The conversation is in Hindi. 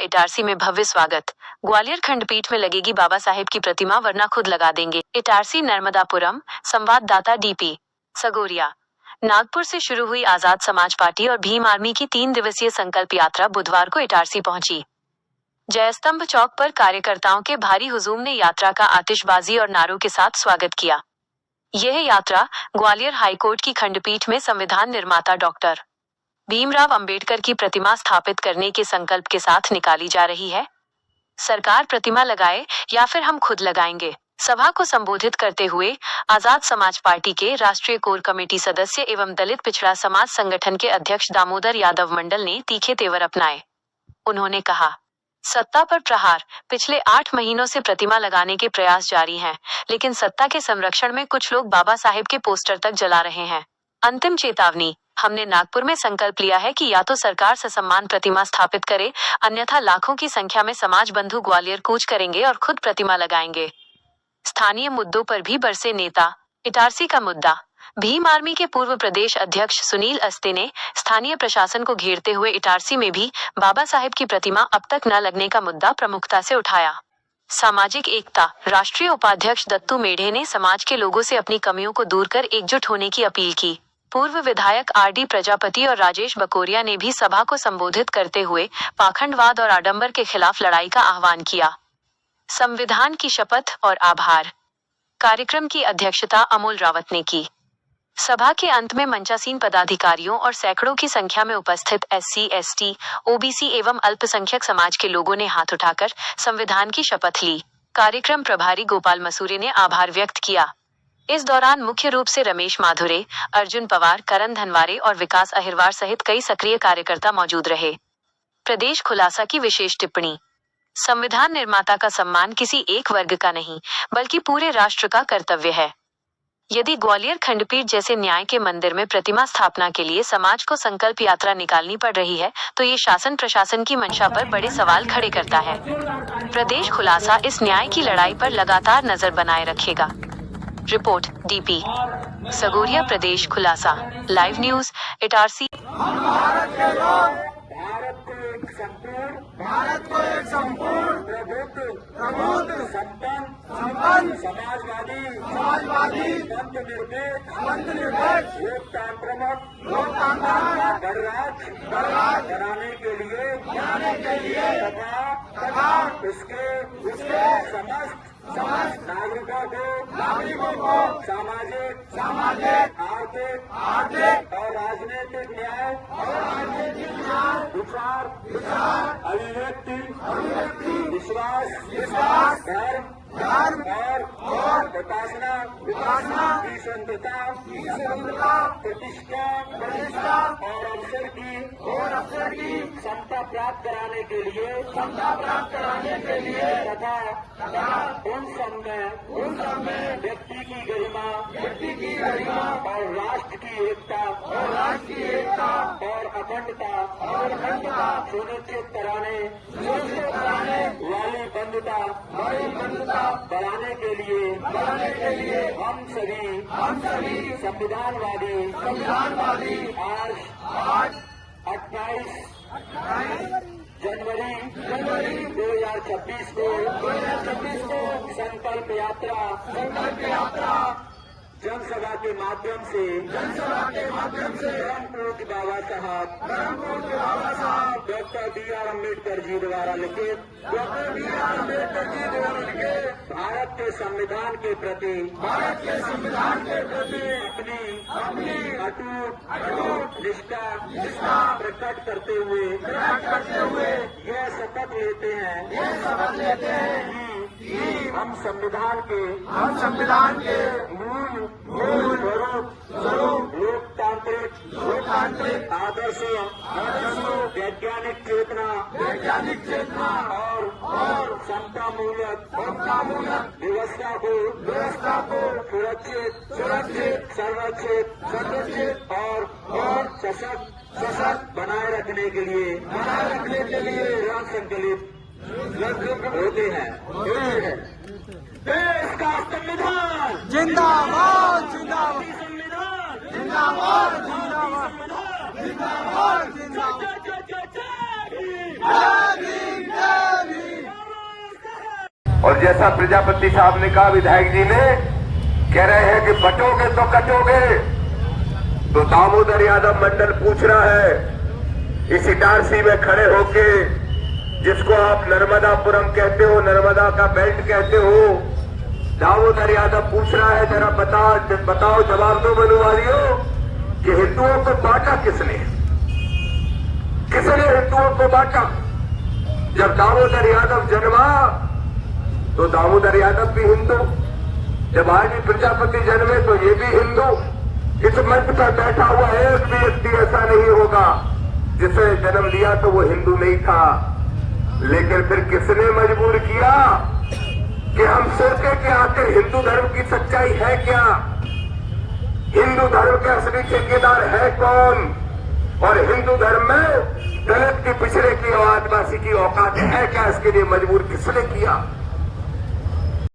इटारसी में भव्य स्वागत। ग्वालियर खंडपीठ में लगेगी बाबा साहेब की प्रतिमा, वरना खुद लगा देंगे। इटारसी नर्मदापुरम। संवाददाता डीपी सगोरिया। नागपुर से शुरू हुई आजाद समाज पार्टी और भीम आर्मी की 3 दिवसीय संकल्प यात्रा बुधवार को इटारसी पहुंची। जयस्तंभ चौक पर कार्यकर्ताओं के भारी हुजूम ने यात्रा का आतिशबाजी और नारों के साथ स्वागत किया। यह यात्रा ग्वालियर हाईकोर्ट की खंडपीठ में संविधान निर्माता डॉक्टर भीमराव अंबेडकर की प्रतिमा स्थापित करने के संकल्प के साथ निकाली जा रही है। सरकार प्रतिमा लगाए या फिर हम खुद लगाएंगे। सभा को संबोधित करते हुए आजाद समाज पार्टी के राष्ट्रीय कोर कमेटी सदस्य एवं दलित पिछड़ा समाज संगठन के अध्यक्ष दामोदर यादव मंडल ने तीखे तेवर अपनाए। उन्होंने कहा, सत्ता पर प्रहार। पिछले 8 महीनों से प्रतिमा लगाने के प्रयास जारी हैं, लेकिन सत्ता के संरक्षण में कुछ लोग बाबा साहेब के पोस्टर तक जला रहे हैं। अंतिम चेतावनी, हमने नागपुर में संकल्प लिया है कि या तो सरकार ससम्मान प्रतिमा स्थापित करे, अन्यथा लाखों की संख्या में समाज बंधु ग्वालियर कूच करेंगे और खुद प्रतिमा लगाएंगे। स्थानीय मुद्दों पर भी बरसे नेता। इटारसी का मुद्दा। भीम आर्मी के पूर्व प्रदेश अध्यक्ष सुनील अस्ते ने स्थानीय प्रशासन को घेरते हुए इटारसी में भी बाबा साहेब की प्रतिमा अब तक न लगने का मुद्दा प्रमुखता से उठाया। सामाजिक एकता। राष्ट्रीय उपाध्यक्ष दत्तू मेढ़े ने समाज के लोगों से अपनी कमियों को दूर कर एकजुट होने की अपील की। पूर्व विधायक आरडी प्रजापति और राजेश बकोरिया ने भी सभा को संबोधित करते हुए पाखंडवाद और आडंबर के खिलाफ लड़ाई का आह्वान किया। संविधान की शपथ और आभार। कार्यक्रम की अध्यक्षता अमोल रावत ने की। सभा के अंत में मंचासीन पदाधिकारियों और सैकड़ों की संख्या में उपस्थित एससी, एसटी, ओबीसी एवं अल्पसंख्यक समाज के लोगों ने हाथ उठाकर संविधान की शपथ ली। कार्यक्रम प्रभारी गोपाल मसूरे ने आभार व्यक्त किया। इस दौरान मुख्य रूप से रमेश माधुरे, अर्जुन पवार, करण धनवारे और विकास अहिरवार सहित कई सक्रिय कार्यकर्ता मौजूद रहे। प्रदेश खुलासा की विशेष टिप्पणी। संविधान निर्माता का सम्मान किसी एक वर्ग का नहीं, बल्कि पूरे राष्ट्र का कर्तव्य है। यदि ग्वालियर खंडपीठ जैसे न्याय के मंदिर में प्रतिमा स्थापना के लिए समाज को संकल्प यात्रा निकालनी पड़ रही है, तो ये शासन प्रशासन की मंशा पर बड़े सवाल खड़े करता है। प्रदेश खुलासा इस न्याय की लड़ाई पर लगातार नजर बनाए रखेगा। Report DP Sagoria. प्रदेश खुलासा लाइव न्यूज इटारसी। भारत को एक संपूर्ण प्रबुद्ध संपन्न समाजवादी धर्मनिरपेक्ष लोकतांत्रिक गणराज्य बनाने के लिए तथा उसके समस्त नागरिकों को सामाजिक आर्थिक और राजनीतिक न्याय विचार अभिव्यक्ति विश्वास धर्म और उपासना की स्वतंत्रता प्रतिष्ठा और अवसर की क्षमता प्राप्त कराने के लिए तथा उन सब में व्यक्ति की गरिमा और राष्ट्र की एकता और अखंडता सुनिश्चित कराने वाली बंधुता बढ़ाने के लिए हम सभी संविधानवादी आज 28 जनवरी 2026 को संकल्प यात्रा जनसभा के माध्यम से परमपूज्य बाबा साहब डॉक्टर बी.आर. अम्बेडकर जी द्वारा लिखित भारत के संविधान के प्रति अपनी अटूट निष्ठा प्रकट करते हुए यह शपथ लेते हैं कि हम संविधान के मूल स्वरूप लोकतांत्रिक आदर्शों वैज्ञानिक चेतना और समता मूलक व्यवस्था को सुरक्षित संरक्षित और सशक्त बनाए रखने के लिए दृढ़ संकल्पित होते हैं। देश का संविधान जिंदाबाद संविधान जिंदाबाद जिंदाबाद जिंदाबाद जिंदाबाद और जैसा प्रजापति साहब ने कहा, विधायक जी ने, कह रहे हैं कि बटोगे तो कटोगे। तो दामोदर यादव मंडल पूछ रहा है, इस इटारसी में खड़े होके, जिसको आप नर्मदापुरम कहते हो, नर्मदा का बेल्ट कहते हो, दामोदर यादव पूछ रहा है, जरा बताओ जवाब दो मनुवादियों, कि हिंदुओं को बांटा किसने? किसने हिंदुओं को बांटा? जब दामोदर यादव जन्मा तो दामोदर यादव भी हिंदू, जब आदि प्रजापति जन्मे तो ये भी हिंदू। इस मंच पर बैठा हुआ एक भी व्यक्ति ऐसा नहीं होगा जिसे जन्म लिया तो वो हिंदू नहीं था। लेकिन फिर किसने मजबूर किया कि हम सोचे कि आखिर हिंदू धर्म की सच्चाई है क्या? हिंदू धर्म के असली ठेकेदार है कौन? और हिंदू धर्म में दलित की, पिछड़े की और आदिवासी की औकात है क्या? इसके लिए मजबूर किसने किया?